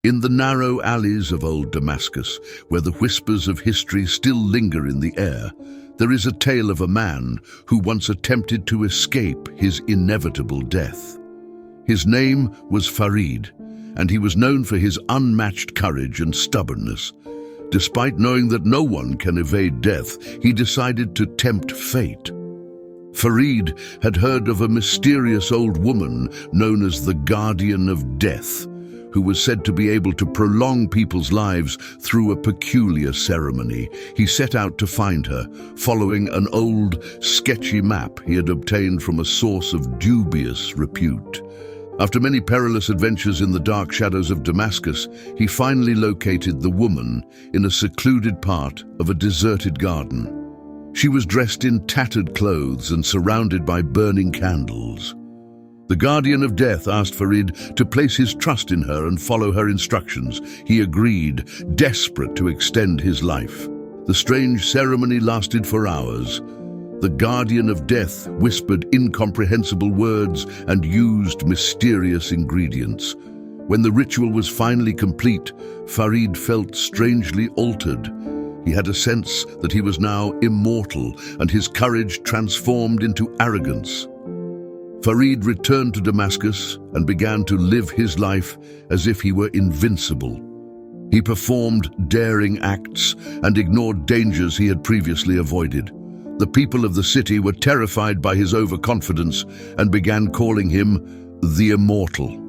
In the narrow alleys of old Damascus, where the whispers of history still linger in the air, there is a tale of a man who once attempted to escape his inevitable death. His name was Farid, and he was known for his unmatched courage and stubbornness. Despite knowing that no one can evade death, he decided to tempt fate. Farid had heard of a mysterious old woman known as the Guardian of Death, who was said to be able to prolong people's lives through a peculiar ceremony. He set out to find her, following an old, sketchy map he had obtained from a source of dubious repute. After many perilous adventures in the dark shadows of Damascus, he finally located the woman in a secluded part of a deserted garden. She was dressed in tattered clothes and surrounded by burning candles. The Guardian of Death asked Farid to place his trust in her and follow her instructions. He agreed, desperate to extend his life. The strange ceremony lasted for hours. The Guardian of Death whispered incomprehensible words and used mysterious ingredients. When the ritual was finally complete, Farid felt strangely altered. He had a sense that he was now immortal, and his courage transformed into arrogance. Farid returned to Damascus and began to live his life as if he were invincible. He performed daring acts and ignored dangers he had previously avoided. The people of the city were terrified by his overconfidence and began calling him the Immortal.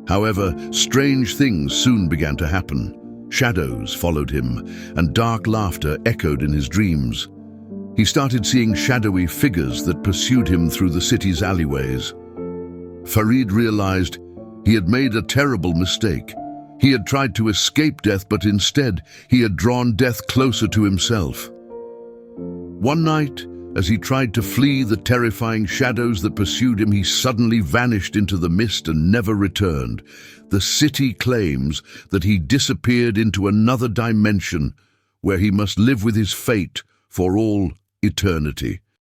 However, strange things soon began to happen. Shadows followed him, and dark laughter echoed in his dreams. He started seeing shadowy figures that pursued him through the city's alleyways. Farid realized he had made a terrible mistake. He had tried to escape death, but instead he had drawn death closer to himself. One night, as he tried to flee the terrifying shadows that pursued him, he suddenly vanished into the mist and never returned. The city claims that he disappeared into another dimension, where he must live with his fate for all eternity.